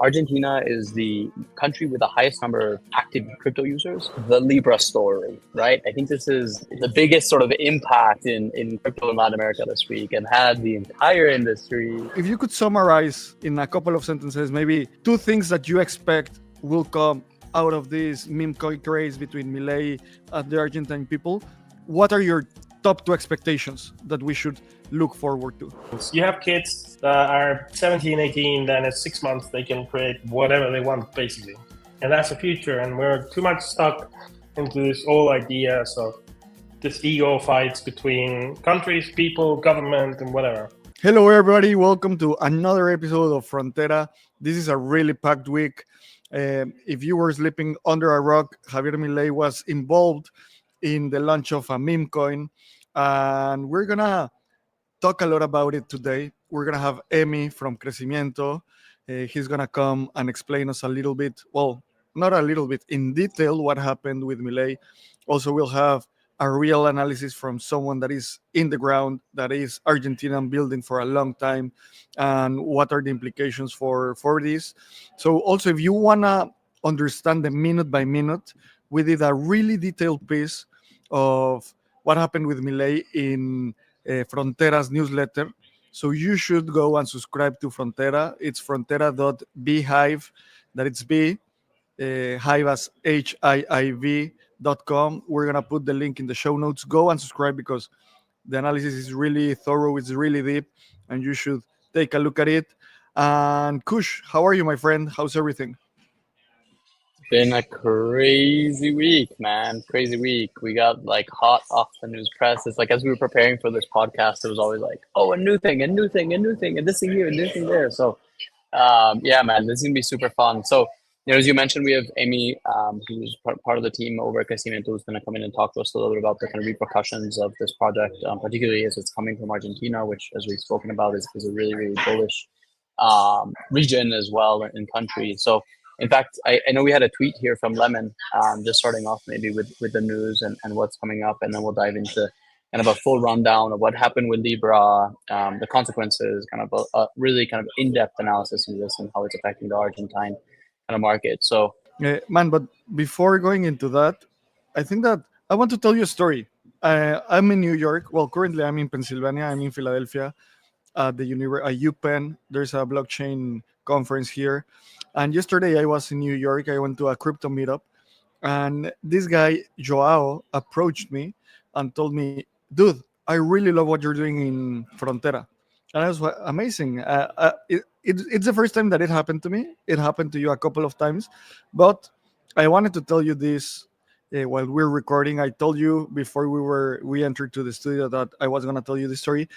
Argentina is the country with the highest number of active crypto users. The Libra story, right? I think this is the biggest sort of impact in crypto in Latin America this week and had the entire industry. If you could summarize in a couple of sentences, maybe two things that you expect will come out of this meme coin craze between Milei and the Argentine people, what are your top two expectations that we should look forward to? You have kids that are 17, 18, then in 6 months they can create whatever they want, basically. And that's the future, and we're too much stuck into this old ideas of this ego fights between countries, people, government, and whatever. Hello, everybody. Welcome to another episode of Frontera. This is a really packed week. If you were sleeping under a rock, Javier Milei was involved in the launch of a meme coin, and we're gonna talk a lot about it today. We're gonna have Emi from Crecimiento. He's gonna come and explain us a little bit, well, not a little bit, in detail what happened with Milei. Also, we'll have a real analysis from someone that is in the ground, that is Argentinian building for a long time, and what are the implications for this. So also, if you wanna understand the minute by minute, we did a really detailed piece of what happened with Milei in Frontera's newsletter. So you should go and subscribe to Frontera. It's frontera.beehive, that it's B, hive as HIIV.com. We're going to put the link in the show notes. Go and subscribe because the analysis is really thorough, it's really deep, and you should take a look at it. And Kush, how are you, my friend? How's everything? Been a crazy week, man. Crazy week. We got like hot off the news press. It's like as we were preparing for this podcast, it was always like, oh, a new thing, and this thing here, a new thing there. So yeah, man, this is gonna be super fun. So, as you mentioned, we have Amy, who's part of the team over at Crecimiento, who's gonna come in and talk to us a little bit about the kind of repercussions of this project, particularly as it's coming from Argentina, which, as we've spoken about, is a really, really bullish region as well in country. So, in fact, I know we had a tweet here from Lemon, just starting off maybe with the news and what's coming up, and then we'll dive into kind of a full rundown of what happened with Libra, the consequences, kind of a really kind of in-depth analysis of this and how it's affecting the Argentine kind of market. So, Man, but before going into that, I think that I want to tell you a story. I'm in New York. Well, currently I'm in Pennsylvania. I'm in Philadelphia at the UPenn. There's a blockchain conference here. And yesterday I was in New York. I went to a crypto meetup, and this guy Joao approached me and told me, "Dude, I really love what you're doing in Frontera." And I was amazing. It's the first time that it happened to me. It happened to you a couple of times, but I wanted to tell you this while we're recording. I told you before we entered to the studio that I was gonna tell you this story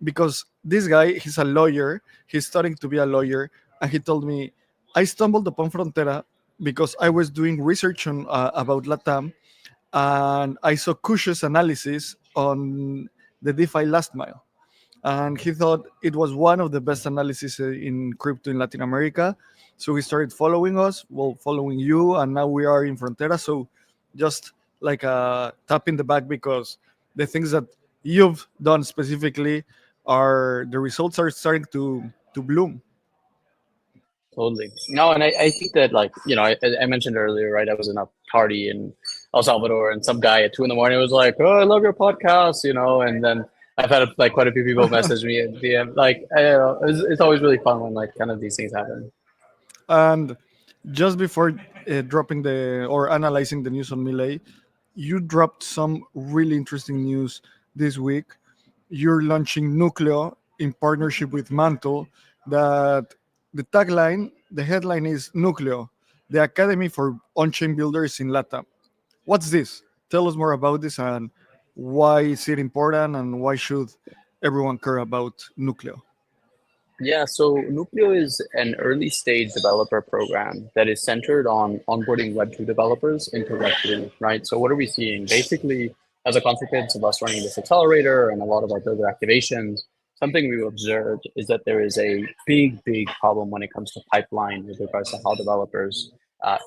because this guy, he's a lawyer. He's starting to be a lawyer, and he told me, I stumbled upon Frontera because I was doing research on about Latam, and I saw Kush's analysis on the DeFi last mile, and he thought it was one of the best analyses in crypto in Latin America. So he started following us, well, following you, and now we are in Frontera. So just like a tap in the back because the things that you've done specifically are the results are starting to bloom. totally. No, and I think that, like, I mentioned earlier, right? I was in a party in El Salvador, and some guy at 2 a.m. was like, "Oh, I love your podcast," and then I've had like quite a few people message me at DM. Like, I don't know, it's always really fun when like kind of these things happen. And just before dropping or analyzing the news on Milei, you dropped some really interesting news this week. You're launching Nucleo in partnership with Mantle. That the headline is Nucleo, the Academy for On-Chain Builders in LATAM. What's this? Tell us more about this and why is it important and why should everyone care about Nucleo? Yeah, so Nucleo is an early stage developer program that is centered on onboarding Web2 developers into Web3, right? So what are we seeing? Basically, as a consequence of us running this accelerator and a lot of our builder activations, something we've observed is that there is a big, big problem when it comes to pipeline with regards to how developers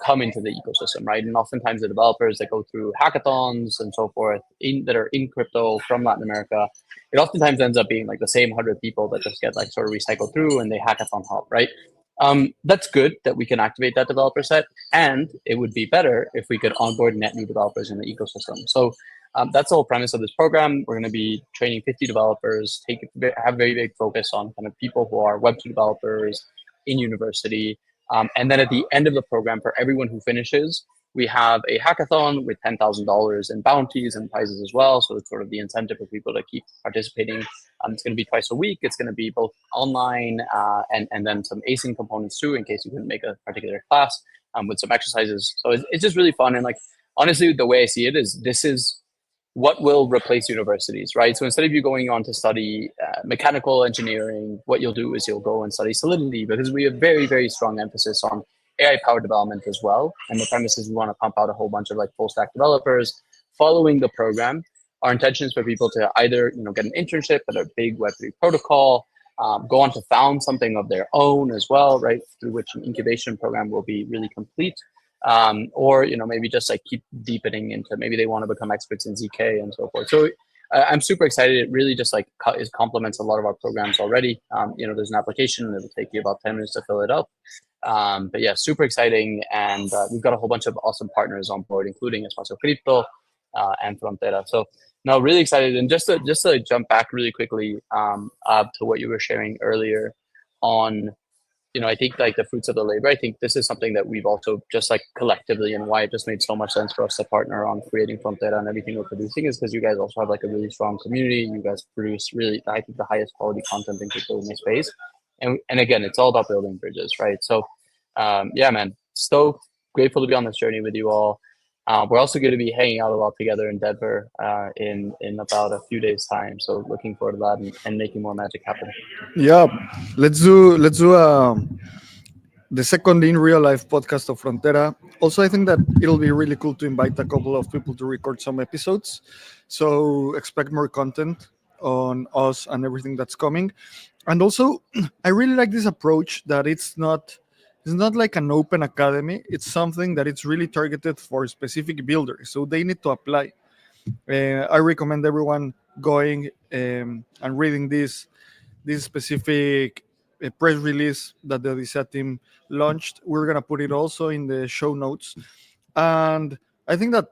come into the ecosystem, right? And oftentimes the developers that go through hackathons and so forth that are in crypto from Latin America, it oftentimes ends up being like the same 100 people that just get like sort of recycled through and they hackathon hop, right? That's good that we can activate that developer set, and it would be better if we could onboard net new developers in the ecosystem. So that's the whole premise of this program. We're going to be training 50 developers, have very big focus on kind of people who are Web2 developers in university. And then at the end of the program, for everyone who finishes, we have a hackathon with $10,000 in bounties and prizes as well. So it's sort of the incentive for people to keep participating. It's going to be twice a week. It's going to be both online and then some async components too, in case you couldn't make a particular class, with some exercises. So it's just really fun. And like, honestly, the way I see it is this is what will replace universities, right? So instead of you going on to study mechanical engineering, what you'll do is you'll go and study Solidity, because we have very, very strong emphasis on AI-powered development as well. And the premise is we want to pump out a whole bunch of like full-stack developers following the program. Our intention is for people to either get an internship at a big Web3 protocol, go on to found something of their own as well, right? Through which an incubation program will be really complete. Or maybe just like keep deepening into, maybe they want to become experts in ZK and so forth. So I'm super excited. It really just like complements a lot of our programs already. There's an application and it'll take you about 10 minutes to fill it up. But yeah, super exciting. And we've got a whole bunch of awesome partners on board, including Espacio Crypto and Frontera. So no, really excited. And just to jump back really quickly to what you were sharing earlier on, I think like the fruits of the labor, I think this is something that we've also just like collectively, and why it just made so much sense for us to partner on creating Frontera and everything we're producing, is because you guys also have like a really strong community. You guys produce really, I think, the highest quality content in the space. And again, it's all about building bridges, right? So yeah, man, stoked, grateful to be on this journey with you all. We're also going to be hanging out a lot together in Denver in about a few days' time. So looking forward to that and making more magic happen. Yeah, let's do the second in real life podcast of Frontera. Also, I think that it'll be really cool to invite a couple of people to record some episodes. So expect more content on us and everything that's coming. And also, I really like this approach that it's not like an open academy. It's something that it's really targeted for specific builders. So they need to apply. I recommend everyone going and reading this specific press release that the Odisea team launched. We're gonna put it also in the show notes. And I think that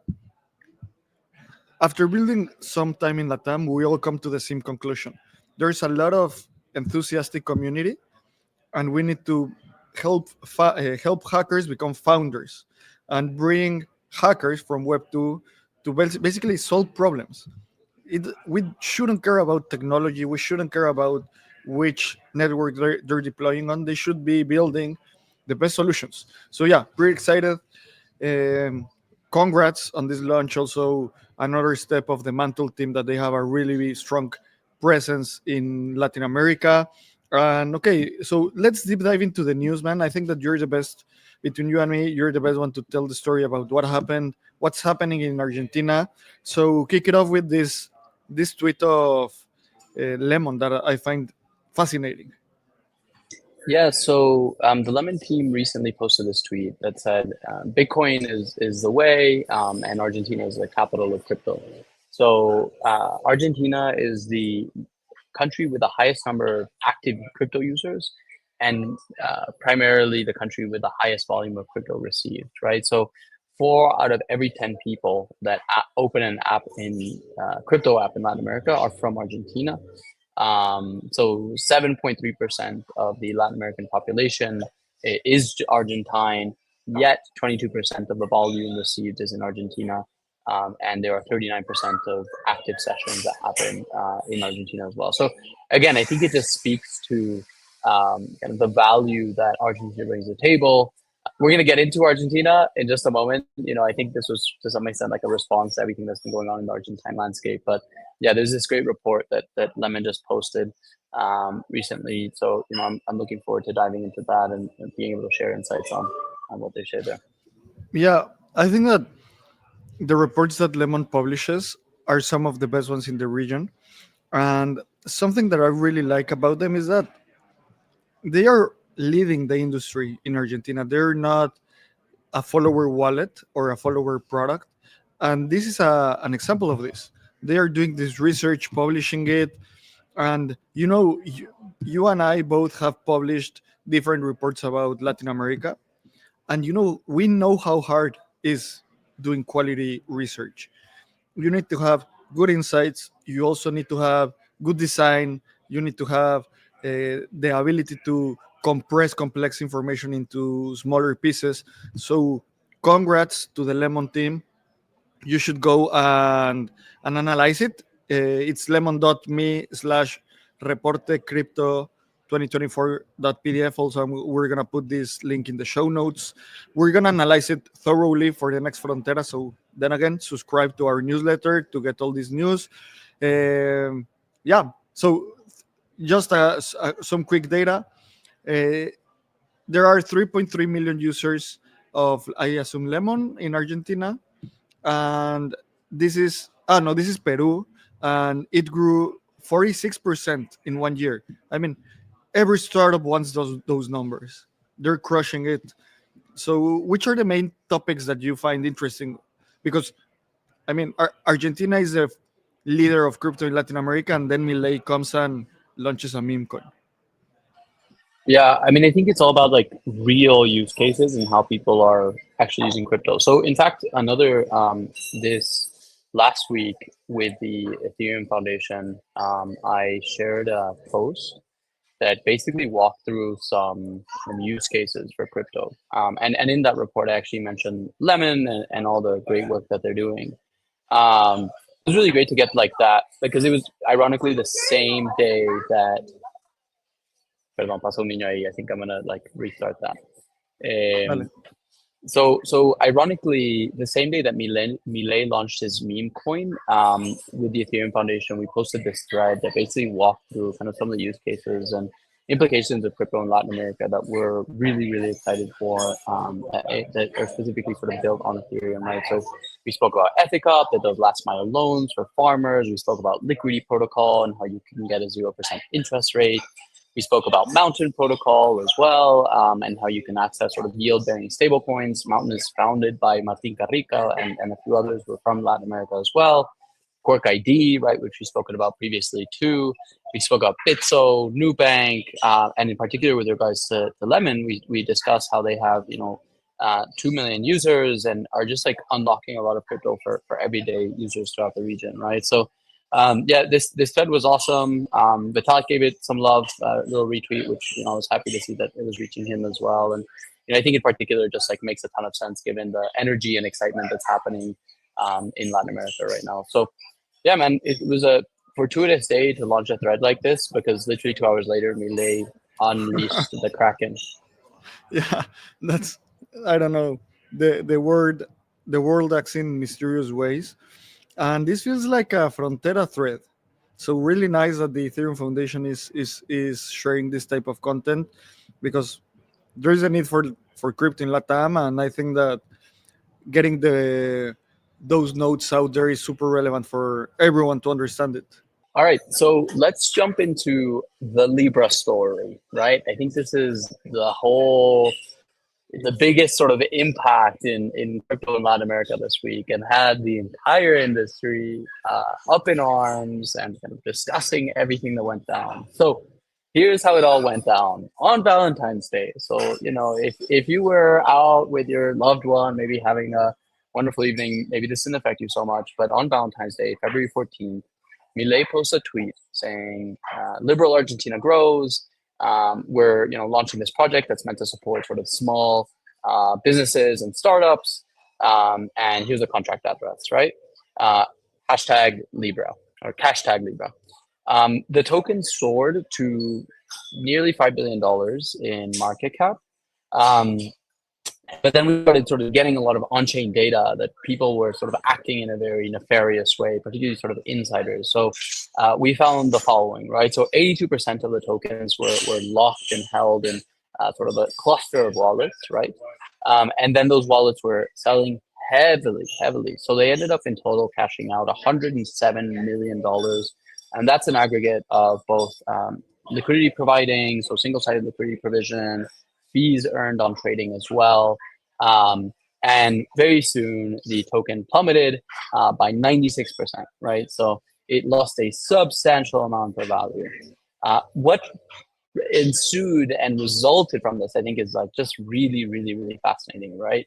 after building some time in Latam, we all come to the same conclusion. There's a lot of enthusiastic community, and we need to help hackers become founders and bring hackers from Web2 to basically solve problems. We shouldn't care about technology. We shouldn't care about which network they're deploying on. They should be building the best solutions. So yeah, pretty excited. Congrats on this launch. Also, another step of the Mantle team, that they have a really strong presence in Latin America. And okay, so let's deep dive into the news, man. I think that you're the best, between you and me. You're the best one to tell the story about what happened, what's happening in Argentina. So kick it off with this tweet of Lemon that I find fascinating. Yeah, so the Lemon team recently posted this tweet that said, Bitcoin is the way, and Argentina is the capital of crypto. So Argentina is the country with the highest number of active crypto users, and primarily the country with the highest volume of crypto received, right? So 4 out of every 10 people that open an app in crypto app in Latin America are from Argentina. So 7.3% of the Latin American population is Argentine, yet 22% of the volume received is in Argentina. And there are 39% of active sessions that happen in Argentina as well. So again, I think it just speaks to kind of the value that Argentina brings to the table. We're going to get into Argentina in just a moment. I think this was to some extent like a response to everything that's been going on in the Argentine landscape. But yeah, there's this great report that Lemon just posted recently. So, I'm looking forward to diving into that and being able to share insights on what they shared there. Yeah, I think that the reports that Lemon publishes are some of the best ones in the region. And something that I really like about them is that they are leading the industry in Argentina. They're not a follower wallet or a follower product. And this is an example of this. They are doing this research, publishing it. And you and I both have published different reports about Latin America. And we know how hard is doing quality research. You need to have good insights. You also need to have good design. You need to have the ability to compress complex information into smaller pieces. So congrats to the Lemon team. You should go and analyze it. It's lemon.me/reporte crypto 2024.pdf. Also, we're going to put this link in the show notes. We're going to analyze it thoroughly for the next Frontera. So then again, subscribe to our newsletter to get all this news. Yeah. So just some quick data. There are 3.3 million users of, I assume, Lemon in Argentina. And this is Peru, and it grew 46% in 1 year. I mean, every startup wants those numbers. They're crushing it. So which are the main topics that you find interesting? Because I mean, Argentina is the leader of crypto in Latin America, and then Milei comes and launches a meme coin. Yeah, I mean, I think it's all about like real use cases and how people are actually using crypto. So, in fact, another this last week with the Ethereum Foundation, I shared a post that basically walked through some use cases for crypto. And in that report, I actually mentioned Lemon and all the great work that they're doing. It was really great to get like that because it was ironically the same day that. Perdón, pasó un niño ahí. I think I'm gonna like restart that. Vale. So ironically, the same day that Milei launched his meme coin with the Ethereum Foundation, we posted this thread that basically walked through kind of some of the use cases and implications of crypto in Latin America that we're really, really excited for that are specifically sort of built on Ethereum, right? So we spoke about Ethicup that does last mile loans for farmers. We spoke about Liquidity Protocol and how you can get a 0% interest rate. We spoke about Mountain Protocol as well, and how you can access sort of yield-bearing stablecoins. Mountain is founded by Martin Carrica and a few others who are from Latin America as well. Quark ID, right, which we've spoken about previously too. We spoke about Bitso, Nubank, and in particular with regards to Lemon, we discussed how they have 2 million users and are just like unlocking a lot of crypto for everyday users throughout the region, right? So this thread was awesome. Vitalik gave it some love, a little retweet, which I was happy to see that it was reaching him as well. And I think in particular just like makes a ton of sense given the energy and excitement that's happening in Latin America right now. So yeah, man, it was a fortuitous day to launch a thread like this because literally 2 hours later, Milei unleashed the Kraken. Yeah, that's, I don't know, the world acts in mysterious ways. And this feels like a Frontera thread. So really nice that the Ethereum Foundation is sharing this type of content because there is a need for crypto in Latam, and I think that getting those notes out there is super relevant for everyone to understand it. All right, so let's jump into the Libra story, right? I think this is the biggest sort of impact in crypto in Latin America this week, and had the entire industry up in arms and kind of discussing everything that went down. So here's how it all went down on Valentine's Day. So if you were out with your loved one, maybe having a wonderful evening, maybe this didn't affect you so much, but on Valentine's Day, February 14th, Milei posts a tweet saying, "Liberal Argentina grows. We're launching this project that's meant to support sort of small businesses and startups. And here's the contract address, right? Hashtag Libra or hashtag Libra." The token soared to nearly $5 billion in market cap. But then we started sort of getting a lot of on-chain data that people were sort of acting in a very nefarious way, particularly sort of insiders. So we found the following, right? So 82% of the tokens were locked and held in sort of a cluster of wallets, right? And then those wallets were selling heavily. So they ended up in total cashing out $107 million. And that's an aggregate of both liquidity providing, so single-sided liquidity provision, fees earned on trading as well. And very soon the token plummeted by 96%, right? So it lost a substantial amount of value. What ensued and resulted from this, I think, is like just really, really, really fascinating, right?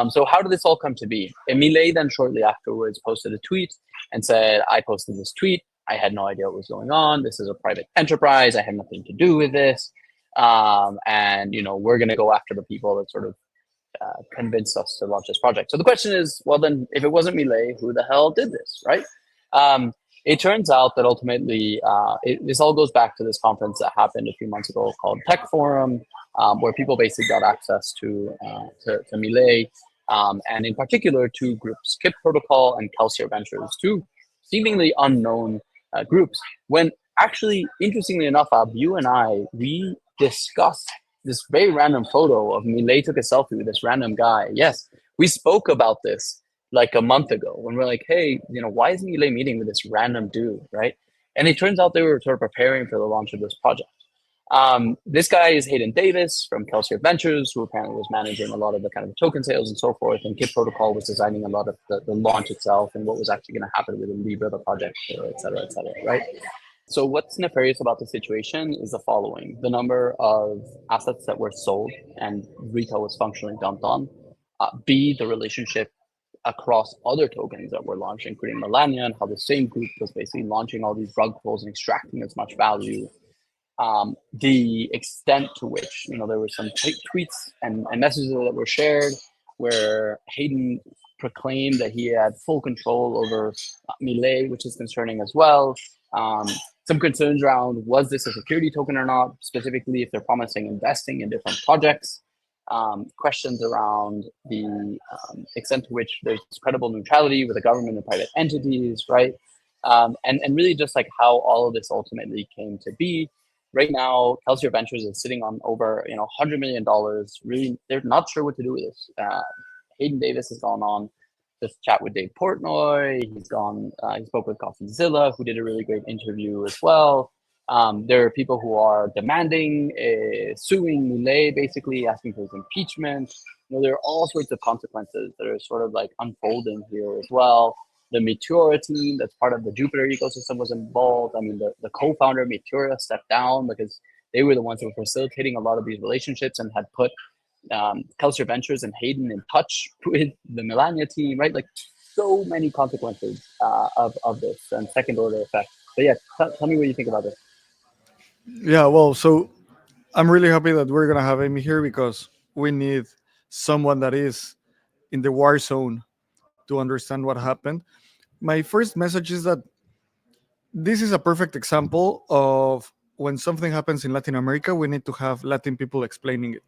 So how did this all come to be? And Milei then shortly afterwards posted a tweet and said, I posted this tweet. I had no idea what was going on. This is a private enterprise. I had nothing to do with this. And, you know, we're going to go after the people that sort of convinced us to launch this project. So the question is, well, then if it wasn't Milei, who the hell did this, right? It turns out that ultimately, this all goes back to this conference that happened a few months ago called Tech Forum, where people basically got access to Milei, and in particular two groups, Kip Protocol and Kelsier Ventures, two seemingly unknown groups. When actually, interestingly enough, you and I, we discussed this very random photo of Milei took a selfie with this random guy. Yes, we spoke about this like a month ago when we're like, hey, you know, why is Milei meeting with this random dude, right? And it turns out they were sort of preparing for the launch of this project. This guy is Hayden Davis from Kelsier Ventures, who apparently was managing a lot of the kind of token sales and so forth. And Kip Protocol was designing a lot of the launch itself and what was actually going to happen with the LIBRA, the project, et cetera, right? So what's nefarious about the situation is the following. The number of assets that were sold and retail was functionally dumped on. B, the relationship across other tokens that were launched, including Melania, and how the same group was basically launching all these rug pulls and extracting as much value. The extent to which, you know, there were some tweets and messages that were shared where Hayden proclaimed that he had full control over Milei, which is concerning as well. Some concerns around, was this a security token or not, specifically if they're promising investing in different projects. Questions around the extent to which there's credible neutrality with the government and private entities, right? And really just like how all of this ultimately came to be. Right now, Kelsier Ventures is sitting on over $100 million. Really, they're not sure what to do with this. Hayden Davis has gone on this chat with Dave Portnoy. He spoke with CoffeeZilla, who did a really great interview as well. There are people who are demanding, suing Milei, basically asking for his impeachment. You know, there are all sorts of consequences that are sort of like unfolding here as well. The Meteora team, that's part of the Jupiter ecosystem, was involved. I mean, the co-founder of Meteora stepped down because they were the ones who were facilitating a lot of these relationships and had put Kelsier Ventures and Hayden in touch with the Melania team, right? Like so many consequences of this and second order effects. But yeah, tell me what you think about this. Yeah, well, so I'm really happy that we're gonna have Amy here because we need someone that is in the war zone to understand what happened. My first message is that this is a perfect example of when something happens in Latin America, we need to have Latin people explaining it.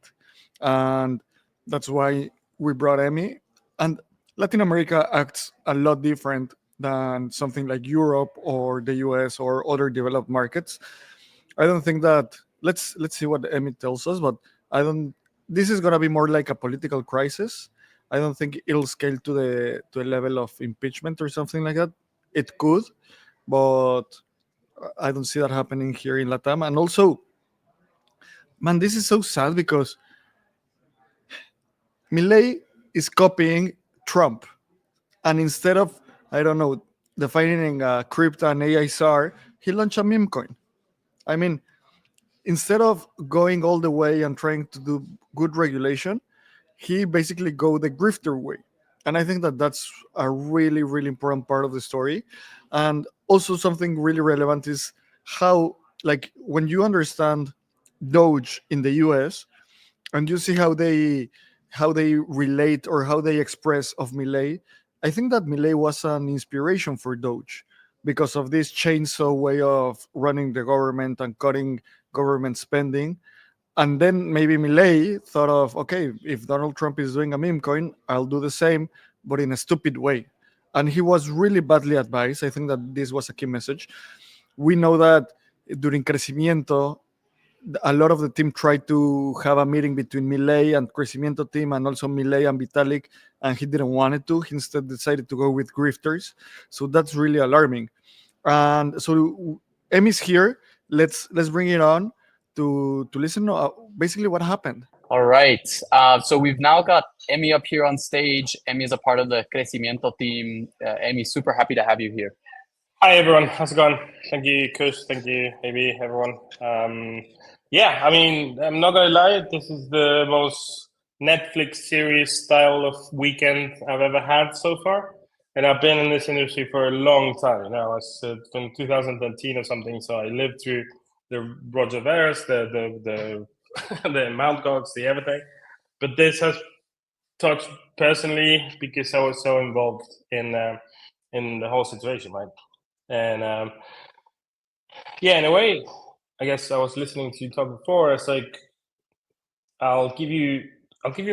And that's why we brought Amy. And Latin America acts a lot different than something like Europe or the US or other developed markets. I don't think that let's see what Emmett tells us, but I don't. This is gonna be more like a political crisis. I don't think it'll scale to a level of impeachment or something like that. It could, but I don't see that happening here in Latam. And also, man, this is so sad because Milei is copying Trump, and instead of I don't know defining crypto and AISR, he launched a meme coin. I mean, instead of going all the way and trying to do good regulation, he basically go the grifter way. And I think that that's a really, really important part of the story. And also something really relevant is how, like, when you understand Doge in the US and you see how they relate or how they express of Milei, I think that Milei was an inspiration for Doge because of this chainsaw way of running the government and cutting government spending. And then maybe Milei thought of, okay, if Donald Trump is doing a meme coin, I'll do the same, but in a stupid way. And he was really badly advised. I think that this was a key message. We know that during Crecimiento, a lot of the team tried to have a meeting between Milei and Crecimiento team and also Milei and Vitalik, and he didn't want it to. He instead decided to go with grifters. So that's really alarming. And so Emmy's here. Let's bring it on to listen to basically what happened. All right. So we've now got Emmy up here on stage. Emmy is a part of the Crecimiento team. Emmy, super happy to have you here. Hi everyone, how's it going? Thank you, Kush. Thank you, AB, everyone. Yeah, I mean, I'm not gonna lie. This is the most Netflix series style of weekend I've ever had so far, and I've been in this industry for a long time. You know, I was from 2013 or something, so I lived through the Roger Veres, the the Mount Gox, the everything. But this has touched personally because I was so involved in the whole situation, right? And yeah, in a way, I guess I was listening to you talk before. It's like I'll give you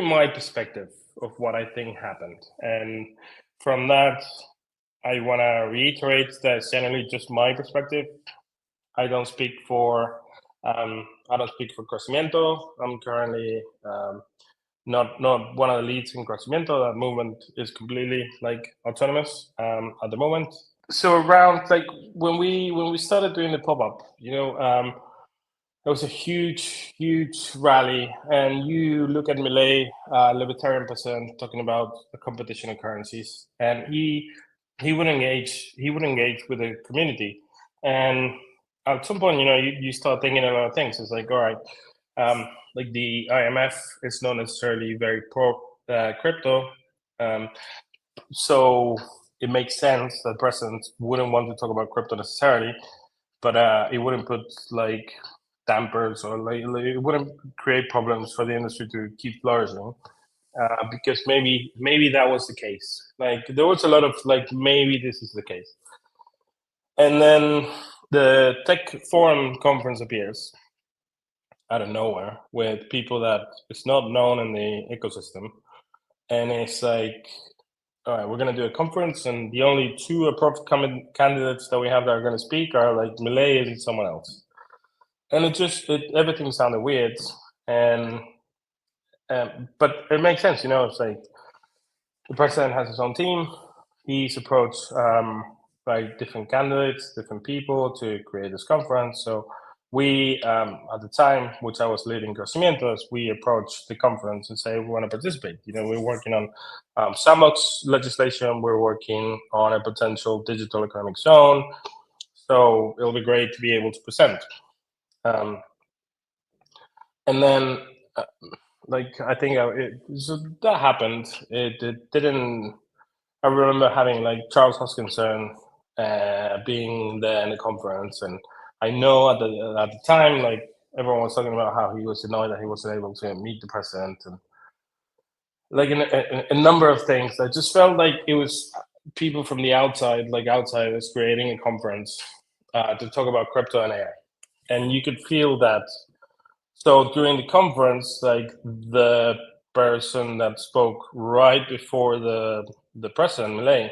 my perspective of what I think happened, and from that, I want to reiterate that it's generally just my perspective. I don't speak for Crecimiento. I'm currently not one of the leads in Crecimiento. That movement is completely like autonomous at the moment. So around like when we started doing the pop-up, it was a huge rally, and you look at Milei, libertarian person, talking about the competition of currencies, and he would engage with the community, and at some point, you start thinking a lot of things. It's like, all right, like the IMF is not necessarily very pro crypto, so it makes sense that president wouldn't want to talk about crypto necessarily, but it wouldn't put like dampers or like it wouldn't create problems for the industry to keep flourishing. Because maybe that was the case. Like there was a lot of like maybe this is the case, and then the Tech Forum conference appears out of nowhere with people that is not known in the ecosystem, and it's like, all right, we're going to do a conference, and the only two approved candidates that we have that are going to speak are like Milei and someone else. And everything sounded weird, and but it makes sense, It's like the president has his own team. He's approached by different candidates, different people to create this conference. So we, at the time, which I was leading Crecimientos, we approached the conference and say we want to participate. We're working on sandbox legislation. We're working on a potential digital economic zone. So it'll be great to be able to present. And then, like, I think so that happened. It didn't. I remember having like Charles Hoskinson being there in the conference, and I know at the time, like everyone was talking about how he was annoyed that he wasn't able to meet the president, and like a number of things. I just felt like it was people from the outside, like outsiders, creating a conference to talk about crypto and AI, and you could feel that. So during the conference, like the person that spoke right before the president, Milei,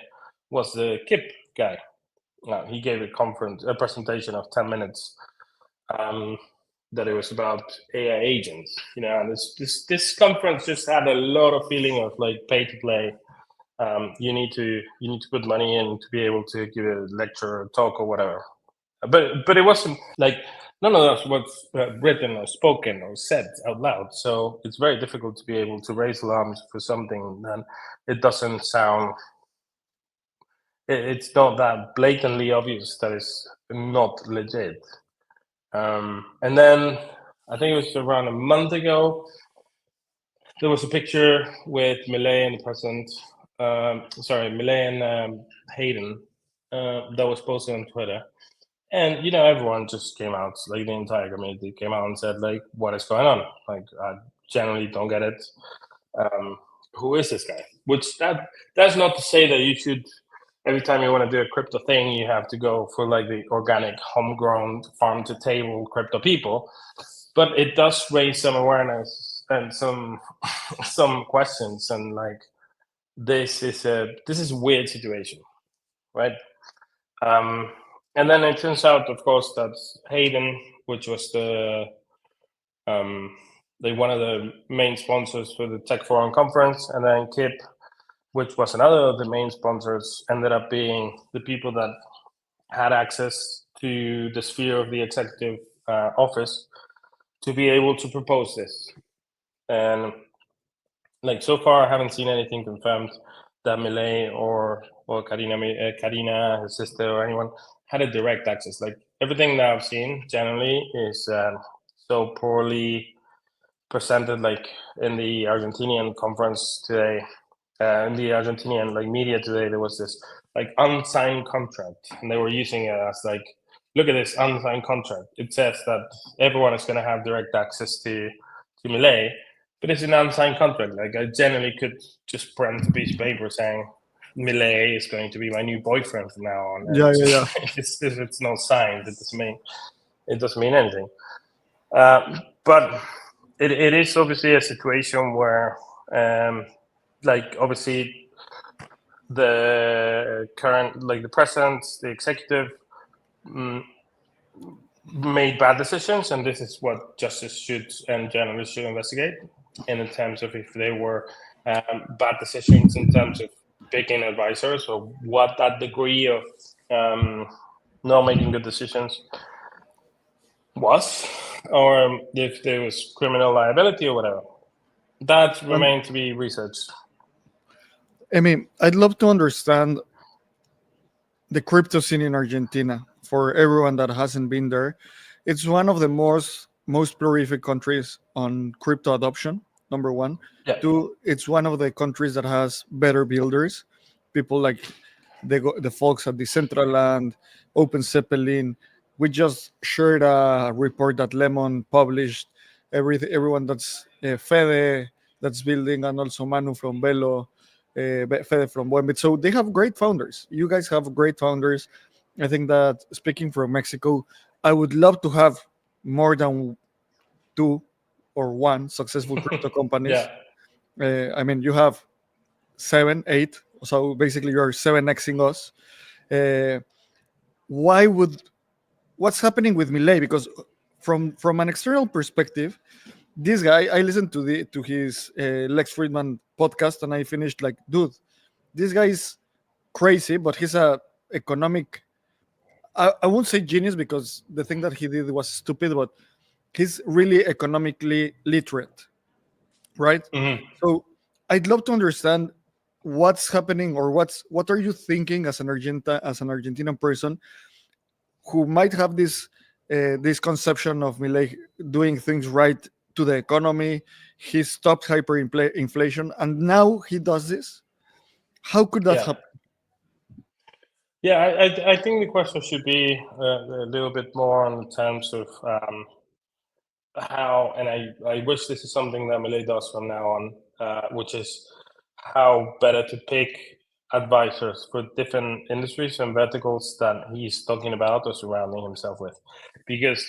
was the KIP guy. He gave a presentation of 10 minutes that it was about AI agents. And this conference just had a lot of feeling of like pay to play. You need to put money in to be able to give a lecture or talk or whatever. But it wasn't like none of that was written or spoken or said out loud. So it's very difficult to be able to raise alarms for something that it doesn't sound. It's not that blatantly obvious that it's not legit. And then I think it was around a month ago, there was a picture with Milei and the president. Milei and Hayden that was posted on Twitter. And everyone just came out, like the entire community came out and said, like, what is going on? Like, I generally don't get it. Who is this guy? Which that's not to say that you should, every time you want to do a crypto thing, you have to go for like the organic, homegrown, farm to table crypto people. But it does raise some awareness and some questions, and like this is a weird situation, right? And then it turns out, of course, that Hayden, which was one of the main sponsors for the Tech Forum conference, and then Kip, which was another of the main sponsors, ended up being the people that had access to the sphere of the executive office to be able to propose this. And like so far, I haven't seen anything confirmed that Milei or Karina, his sister, or anyone had a direct access. Like everything that I've seen generally is so poorly presented. Like in the Argentinian conference today, in the Argentinian like media today, there was this like unsigned contract, and they were using it as like, look at this unsigned contract. It says that everyone is going to have direct access to Milei, but it's an unsigned contract. Like I generally could just print a piece of paper saying Milei is going to be my new boyfriend from now on. And Yeah. if it's not signed, it doesn't mean anything. But it is obviously a situation where, like obviously the current, like the president, the executive made bad decisions, and this is what justice should and journalists should investigate in terms of if they were bad decisions in terms of picking advisors, or what that degree of not making good decisions was, or if there was criminal liability or whatever. That remains to be researched. I mean, I'd love to understand the crypto scene in Argentina for everyone that hasn't been there. It's one of the most prolific countries on crypto adoption. Number one. Yeah. Two, it's one of the countries that has better builders. People like the folks at Decentraland, Open Zeppelin. We just shared a report that Lemon published. Everyone that's Fede that's building, and also Manu from Velo, Fede from Buenbit. So they have great founders. You guys have great founders. I think that, speaking from Mexico, I would love to have more than two or one successful crypto companies. Yeah. I mean, you have 7, 8. So basically, you're 7xing us. What's happening with Milei? Because from an external perspective, this guy, I listened to his Lex Friedman podcast, and I finished like, dude, this guy is crazy, but he's a economic. I won't say genius, because the thing that he did was stupid, but he's really economically literate, right? Mm-hmm. So I'd love to understand what's happening, or what are you thinking as an Argentinian person who might have this conception of Milei doing things right to the economy. He stopped hyperinflation, and now he does this. How could that happen? Yeah, I think the question should be a little bit more on the terms of how, and I wish this is something that Milei does from now on, which is how better to pick advisors for different industries and verticals that he's talking about or surrounding himself with. Because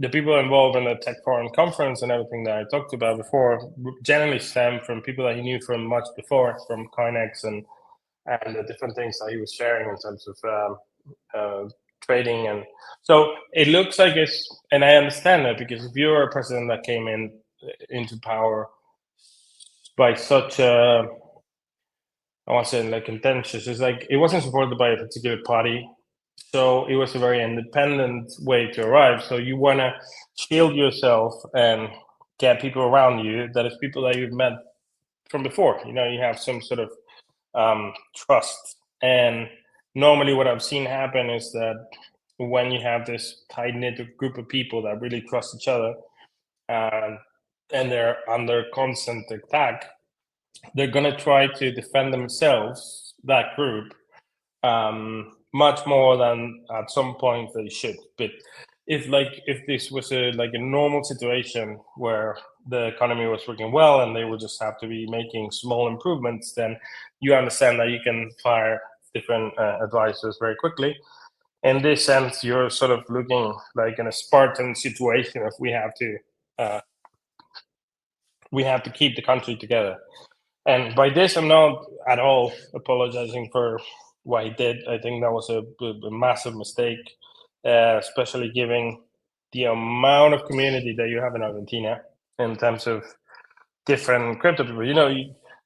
the people involved in the Tech Forum conference and everything that I talked about before generally stem from people that he knew from much before, from Coinex and the different things that he was sharing in terms of trading. And so it looks like and I understand that, because if you're a president that came into power by such a, I want to say, like, contentious, it's like it wasn't supported by a particular party, so it was a very independent way to arrive. So you want to shield yourself and get people around you that is people that you've met from before. You have some sort of trust. And normally what I've seen happen is that when you have this tight-knit group of people that really trust each other, and they're under constant attack, they're going to try to defend themselves, that group, much more than at some point they should. But if this was a normal situation where the economy was working well and they would just have to be making small improvements, then you understand that you can fire different advisors very quickly. In this sense, you're sort of looking like in a Spartan situation if we have to keep the country together. And by this, I'm not at all apologizing for what he did. I think that was a massive mistake, especially given the amount of community that you have in Argentina in terms of different crypto people.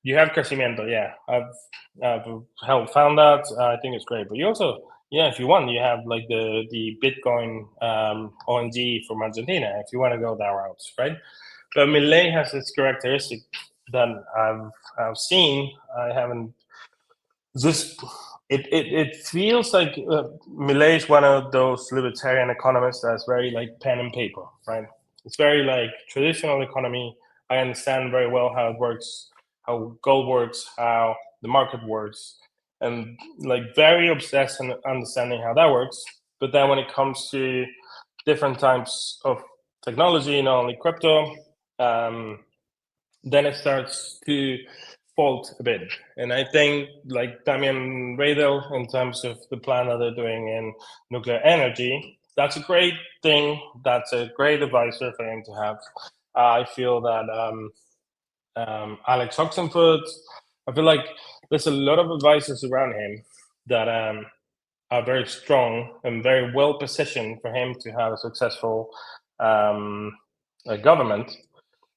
You have Crecimiento, yeah. I've helped found that. I think it's great. But you also, if you want, you have like the Bitcoin ONG from Argentina, if you want to go that route, right? But Milei has this characteristic that I've seen. I haven't just it feels like Milei is one of those libertarian economists that's very like pen and paper, right? It's very like traditional economy. I understand very well how it works, how gold works, how the market works, and like very obsessed in understanding how that works. But then when it comes to different types of technology, not only crypto, then it starts to fault a bit. And I think like Damian Radel, in terms of the plan that they're doing in nuclear energy, that's a great thing. That's a great advisor for him to have. I feel that Alex Oxenford, I feel like there's a lot of advisors around him that are very strong and very well positioned for him to have a successful government.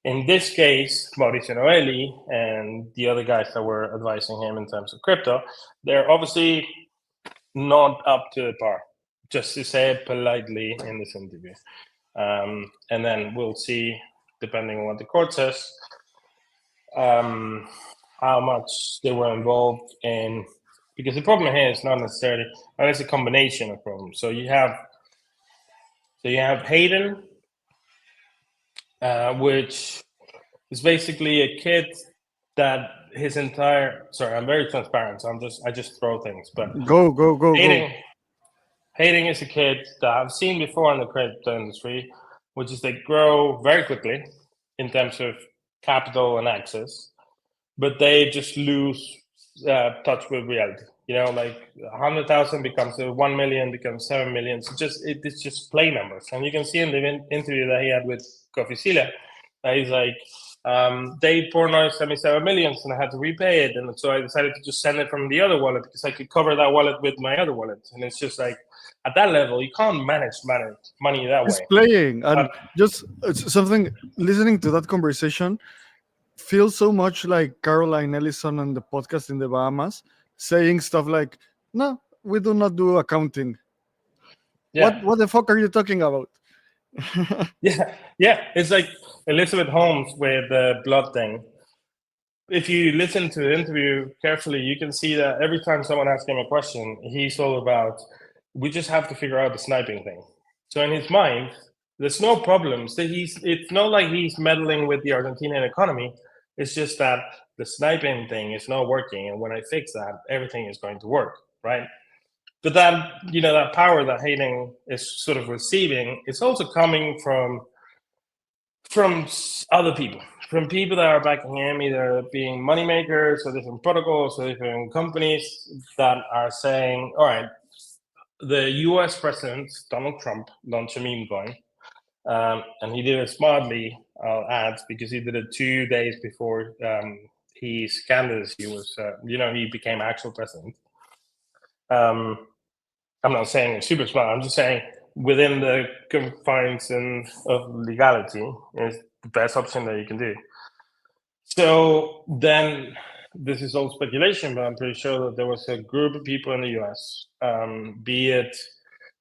In this case, Mauricio Noelli and the other guys that were advising him in terms of crypto, they're obviously not up to par, just to say it politely in this interview. And then we'll see, depending on what the court says, how much they were involved in, because the problem here is not necessarily, and it's a combination of problems. So you have Hayden, which is basically a kid that his entire, sorry, I'm very transparent, so I just throw things, but Go. Hayden is a kid that I've seen before in the crypto industry, which is they grow very quickly in terms of capital and access, but they just lose touch with reality. You know, like 100,000 becomes 1 million, becomes 7 million. So it's just play numbers. And you can see in the interview that he had with Coffee that he's like, they Portnoy sent me 7 million and I had to repay it. And so I decided to just send it from the other wallet because I could cover that wallet with my other wallet. And it's just like, at that level, you can't manage money that It's way. playing. And just something, listening to that conversation feels so much like Caroline Ellison on the podcast in the Bahamas saying stuff like, no, we do not do accounting. Yeah. What the fuck are you talking about? Yeah. It's like Elizabeth Holmes with the blood thing. If you listen to the interview carefully, you can see that every time someone asks him a question, he's all about, we just have to figure out the sniping thing. So in his mind, there's no problems. It's not like he's meddling with the Argentinian economy. It's just that the sniping thing is not working. And when I fix that, everything is going to work, right? But that, that power that Hayden is sort of receiving, it's also coming from other people, from people that are backing him, either being moneymakers or different protocols or different companies that are saying, all right, the US President, Donald Trump, launched a meme coin. And he did it smartly, I'll add, because he did it 2 days before his candidacy was, he became actual president. I'm not saying it's super smart. I'm just saying within the confines of legality is the best option that you can do. So then this is all speculation, but I'm pretty sure that there was a group of people in the US, be it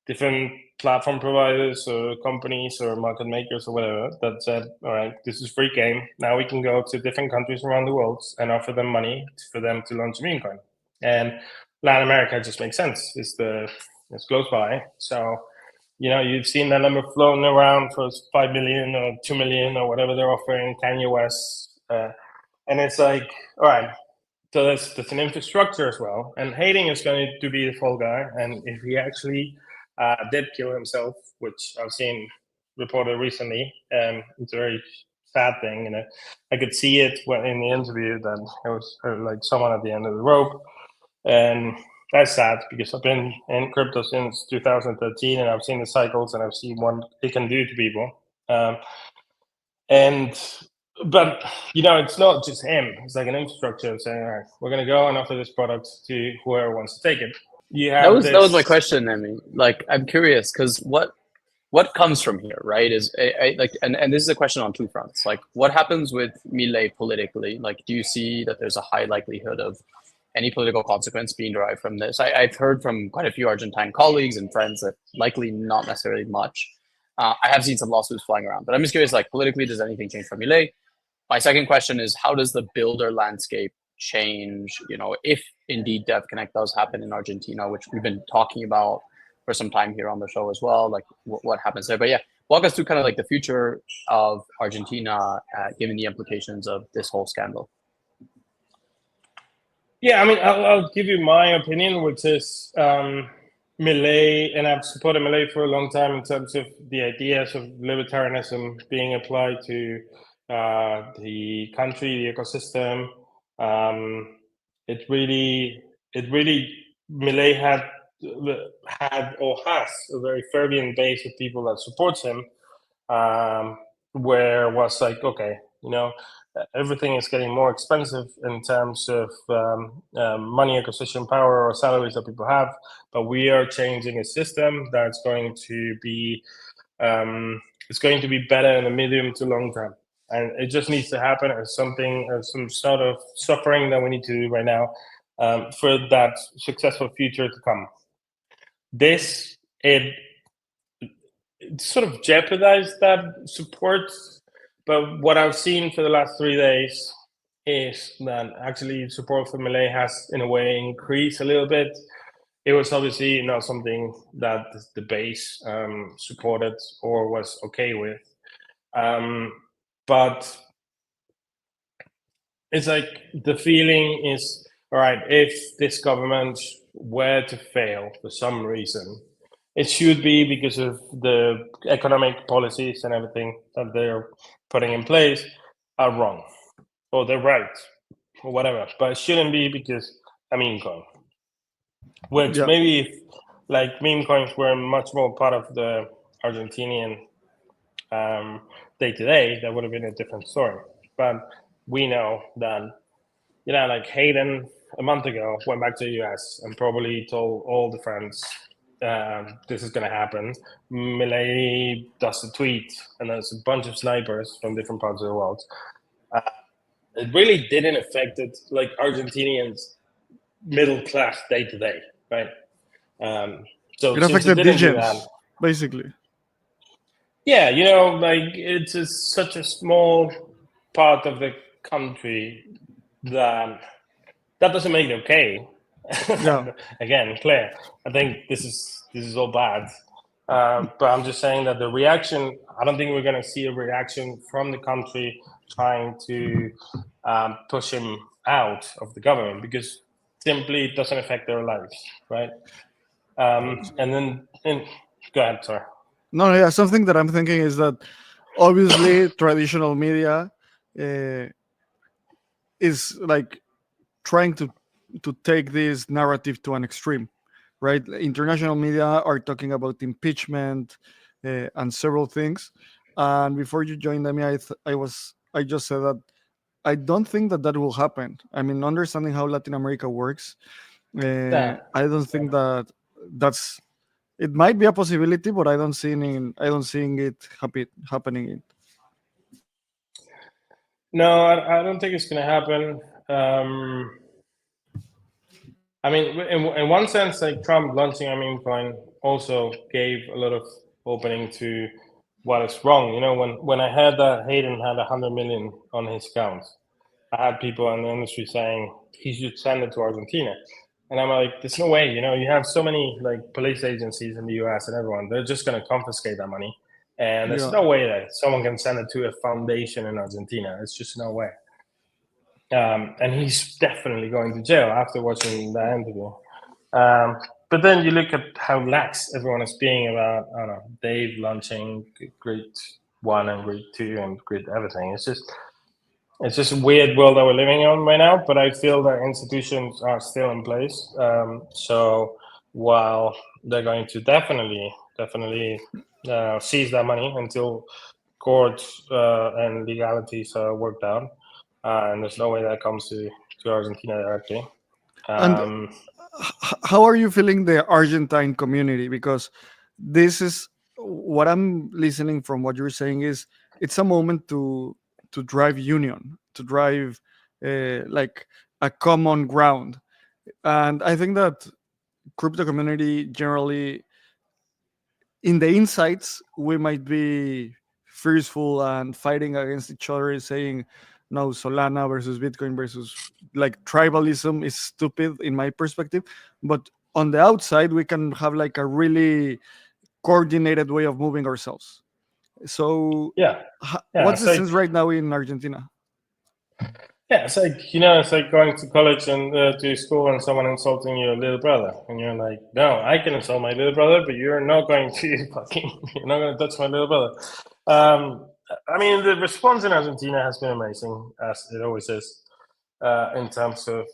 different platform providers or companies or market makers or whatever, that said, all right, this is free game. Now we can go to different countries around the world and offer them money for them to launch a meme coin. And Latin America just makes sense. It's close by. So, you've seen that number floating around for 5 million or 2 million or whatever they're offering, Kanye West. And it's like, all right, so that's an infrastructure as well. And Hayden is going to be the fall guy. And if he actually did kill himself, which I've seen reported recently, it's a very sad thing. And I could see it in the interview that it was like someone at the end of the rope. And that's sad because I've been in crypto since 2013 and I've seen the cycles and I've seen what it can do to people. But it's not just him. It's like an infrastructure saying, all right, we're going to go and offer this product to whoever wants to take it. That was my question. I mean, like, I'm curious because what comes from here, right? Is and this is a question on two fronts. Like, what happens with Milei politically? Like, do you see that there's a high likelihood of any political consequence being derived from this? I've heard from quite a few Argentine colleagues and friends that likely not necessarily much. I have seen some lawsuits flying around, but I'm just curious, like, politically, does anything change for Milei? My second question is, how does the builder landscape change, if indeed DevConnect does happen in Argentina, which we've been talking about for some time here on the show as well, like what happens there. But yeah, walk us through kind of like the future of Argentina, given the implications of this whole scandal. Yeah, I mean, I'll give you my opinion, which is Milei, and I've supported Milei for a long time in terms of the ideas of libertarianism being applied to the country, the ecosystem. Milei had or has a very fervent base of people that supports him, where it was like, okay, everything is getting more expensive in terms of money acquisition power or salaries that people have, but we are changing a system that's going to be better in the medium to long term, and it just needs to happen as some sort of suffering that we need to do right now for that successful future to come. It sort of jeopardized that support. But what I've seen for the last 3 days is that actually support for Milei has, in a way, increased a little bit. It was obviously not something that the base supported or was okay with. But it's like the feeling is, all right, if this government were to fail for some reason, it should be because of the economic policies and everything that they're putting in place are wrong, or they're right, or whatever. But it shouldn't be because a meme coin, which maybe if like meme coins were much more part of the Argentinian day-to-day, that would have been a different story. But we know that, like Hayden a month ago went back to the US and probably told all the friends, this is going to happen. Milei does a tweet, and there's a bunch of snipers from different parts of the world. It really didn't affect it like Argentinians middle class day to day, right? So it affected Digens, basically. Yeah, like it's such a small part of the country that doesn't make it okay. Yeah. Again, Claire, I think this is all bad. But I'm just saying that the reaction, I don't think we're going to see a reaction from the country trying to push him out of the government, because simply it doesn't affect their lives, right? And go ahead, sorry. No, yeah, something that I'm thinking is that obviously traditional media is like trying to take this narrative to an extreme, right? International media are talking about impeachment and several things. And before you joined me, I just said that I don't think that will happen. I mean, understanding how Latin America works, I don't think that's. It might be a possibility, but I don't see it happening. No, I don't think it's going to happen. I mean, in one sense, like Trump launching a meme coin also gave a lot of opening to what is wrong. When I heard that Hayden had 100 million on his account, I had people in the industry saying he should send it to Argentina. And I'm like, there's no way, you have so many like police agencies in the US and everyone, they're just going to confiscate that money. And there's no way that someone can send it to a foundation in Argentina. It's just no way. And he's definitely going to jail after watching that interview. But then you look at how lax everyone is being about, I don't know, Dave launching grade 1 and grade 2 and grade everything. It's just a weird world that we're living on right now, but I feel that institutions are still in place. So while they're going to definitely seize that money until courts and legalities are worked out, and there's no way that comes to Argentina directly. And how are you feeling the Argentine community? Because this is what I'm listening from what you're saying is it's a moment to drive union, to drive like a common ground. And I think that crypto community generally in the insights we might be fearful and fighting against each other, saying no, Solana versus Bitcoin versus like tribalism is stupid in my perspective. But on the outside, we can have like a really coordinated way of moving ourselves. So, Yeah, yeah. what's It's the like sense right now in Argentina? yeah, it's like it's like going to college and to school and someone insulting your little brother, and you're like, no, I can insult my little brother, but you're not going to you're not going to touch my little brother. I mean, the response in Argentina has been amazing, as it always is, in terms of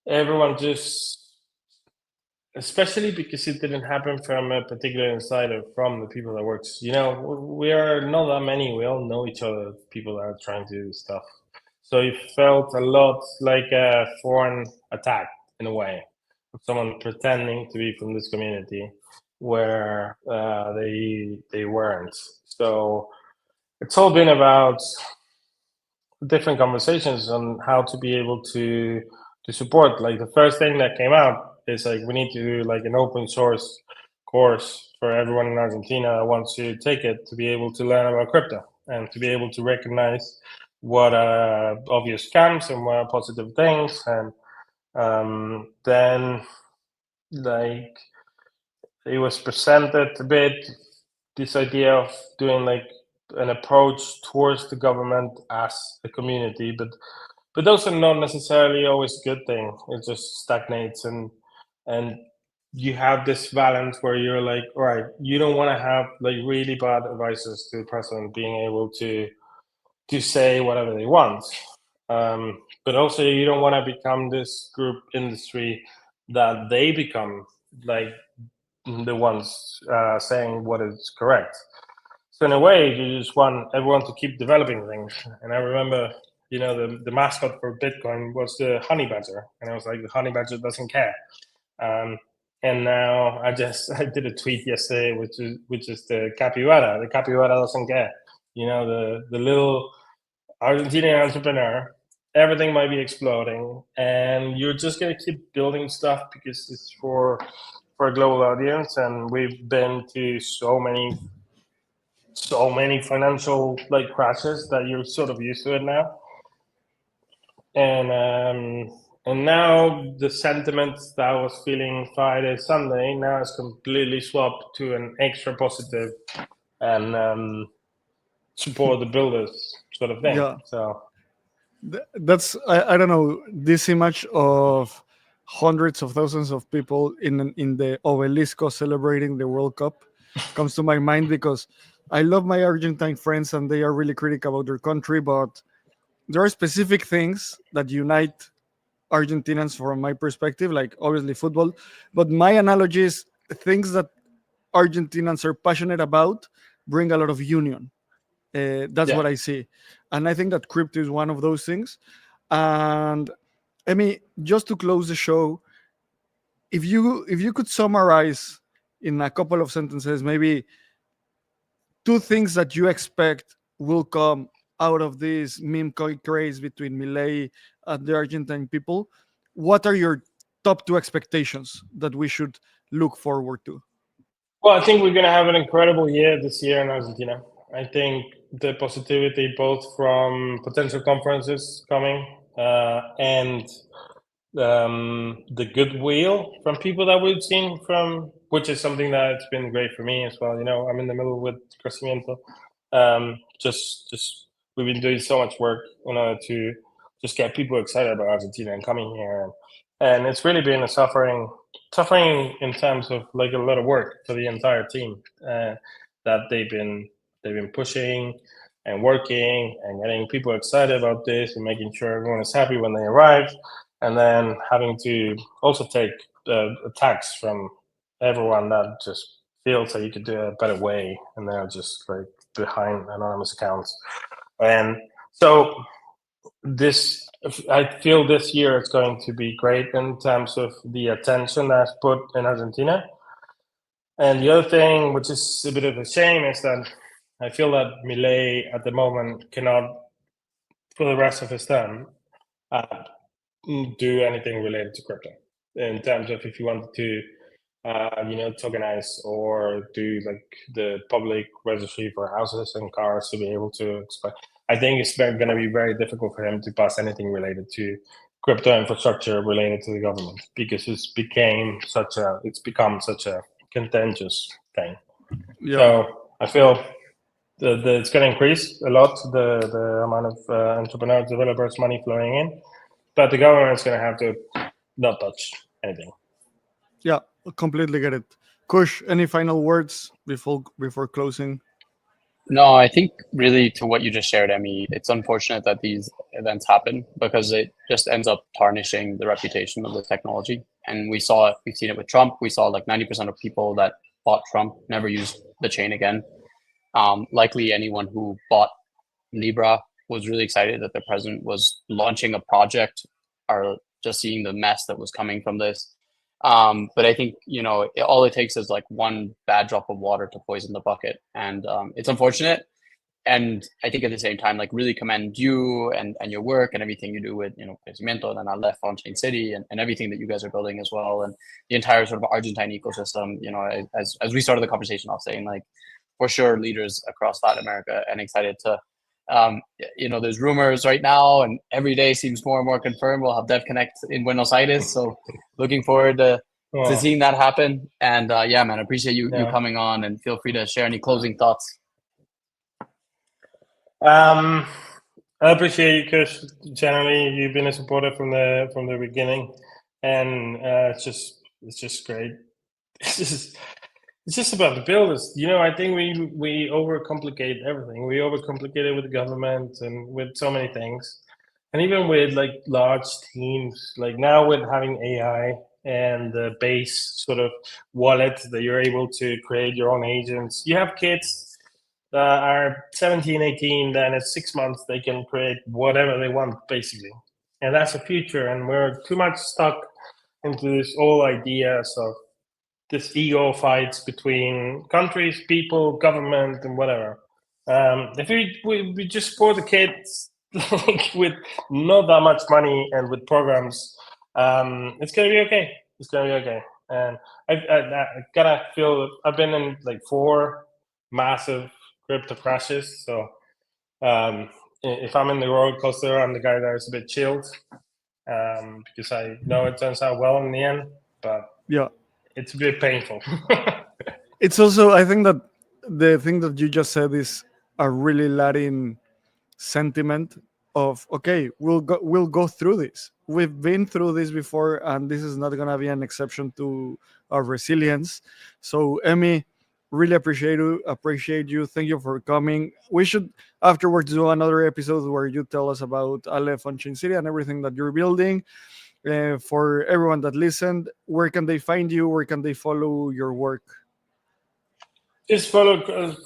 everyone just, especially because it didn't happen from a particular insider, from the people that works. We are not that many. We all know each other. People that are trying to do stuff. So it felt a lot like a foreign attack in a way, someone pretending to be from this community where they weren't. So it's all been about different conversations on how to be able to support. Like the first thing that came out is like we need to do like an open source course for everyone in Argentina that wants to take it to be able to learn about crypto and to be able to recognize what are obvious scams and what are positive things. And then like it was presented a bit this idea of doing like an approach towards the government as a community, but those are not necessarily always a good thing. It just stagnates, and you have this balance where you're like, all right, you don't want to have like really bad advisors to the president being able to say whatever they want, but also you don't want to become this group industry that they become like the ones saying what is correct. So in a way, you just want everyone to keep developing things. And I remember, the mascot for Bitcoin was the honey badger, and I was like, the honey badger doesn't care. Um, and now I did a tweet yesterday, which is the capybara. The capybara doesn't care. The little Argentinian entrepreneur. Everything might be exploding, and you're just gonna keep building stuff because it's for a global audience. And we've been to so many financial like crashes that you're sort of used to it now. And now the sentiment that I was feeling Friday, Sunday now is completely swapped to an extra positive and support the builders sort of thing. Yeah, So that's I don't know, this image of hundreds of thousands of people in the obelisco celebrating the World Cup comes to my mind because I love my Argentine friends and they are really critical about their country, but there are specific things that unite Argentinians from my perspective, like obviously football. But my analogy is things that Argentinians are passionate about bring a lot of union. That's yeah. what I see, and I think that crypto is one of those things. And I mean, just to close the show, if you could summarize in a couple of sentences, maybe two things that you expect will come out of this meme coin craze between Milei and the Argentine people, what are your top two expectations that we should look forward to? Well, I think we're going to have an incredible year this year in Argentina. I think the positivity both from potential conferences coming and the goodwill from people that we've seen from, which is something that's been great for me as well. I'm in the middle with Crecimiento. Just we've been doing so much work in order to just get people excited about Argentina and coming here, and it's really been a suffering in terms of like a lot of work for the entire team that they've been pushing and working and getting people excited about this and making sure everyone is happy when they arrive, and then having to also take attacks from everyone that just feels that you could do a better way, and they're just like behind anonymous accounts. And so this, I feel this year it's going to be great in terms of the attention that's put in Argentina. And the other thing, which is a bit of a shame, is that I feel that Milei at the moment cannot, for the rest of his term, do anything related to crypto. In terms of if you wanted to, tokenize or do like the public registry for houses and cars to be able to explain. I think it's going to be very difficult for him to pass anything related to crypto infrastructure related to the government, because it's become such a contentious thing. Yeah. So I feel it's going to increase a lot the amount of entrepreneur developers money flowing in, but the government's going to have to not touch anything. Yeah, completely get it. Kush, any final words before closing? No, I think really to what you just shared, Emmy, it's unfortunate that these events happen because it just ends up tarnishing the reputation of the technology. And we've seen it with Trump. We saw like 90% of people that bought Trump never used the chain again. Likely anyone who bought LIBRA was really excited that the president was launching a project, or just seeing the mess that was coming from this. But I think, all it takes is like one bad drop of water to poison the bucket. And it's unfortunate. And I think at the same time, like, really commend you and your work and everything you do with, Crecimiento and Aleph Onchain City and everything that you guys are building as well. And the entire sort of Argentine ecosystem, as we started the conversation off saying, like, for sure, leaders across Latin America, and excited to, there's rumors right now and every day seems more and more confirmed. We'll have Dev Connect in Buenos Aires. So looking forward to seeing that happen. And yeah, man, I appreciate you coming on, and feel free to share any closing thoughts. I appreciate you, Kush. Generally, you've been a supporter from the beginning, and it's just great. It's just about the builders. I think we overcomplicate everything. We overcomplicate it with the government and with so many things, and even with like large teams. Like now with having AI and the base sort of wallet that you're able to create your own agents. You have kids that are 17, 18, then in 6 months they can create whatever they want, basically. And that's the future. And we're too much stuck into this whole ideas of this ego fights between countries, people, government, and whatever. If we just support the kids like, with not that much money and with programs, it's gonna be okay. It's gonna be okay. And I gotta feel I've been in like 4 massive crypto crashes. So if I'm in the roller coaster, I'm the guy that is a bit chilled, because I know it turns out well in the end. But yeah, it's a bit painful. It's also, I think that the thing that you just said is a really Latin sentiment of, okay, we'll go through this. We've been through this before, and this is not gonna be an exception to our resilience. So, Emmy, really appreciate you. Thank you for coming. We should afterwards do another episode where you tell us about Aleph Onchain City and everything that you're building. For everyone that listened, where can they find you? Where can they follow your work? Just follow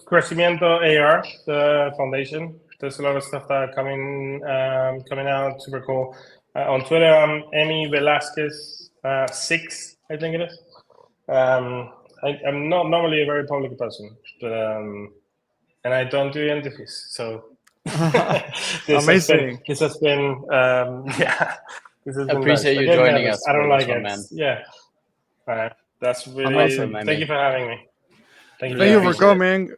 Crecimiento AR, the foundation. There's a lot of stuff that are coming out, super cool. On Twitter, I'm Emmy Velasquez 6, I think it is. I'm not normally a very public person, but and I don't do interviews, so Amazing. This has been yeah. This has been Appreciate nice. you joining us. I don't like it. Man. Yeah, that's really amazing. Thank you for having me. Thank you for coming.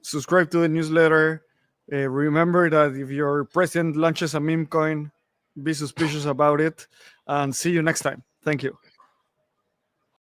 Subscribe to the newsletter. Remember that if your president launches a meme coin, be suspicious about it. And see you next time. Thank you.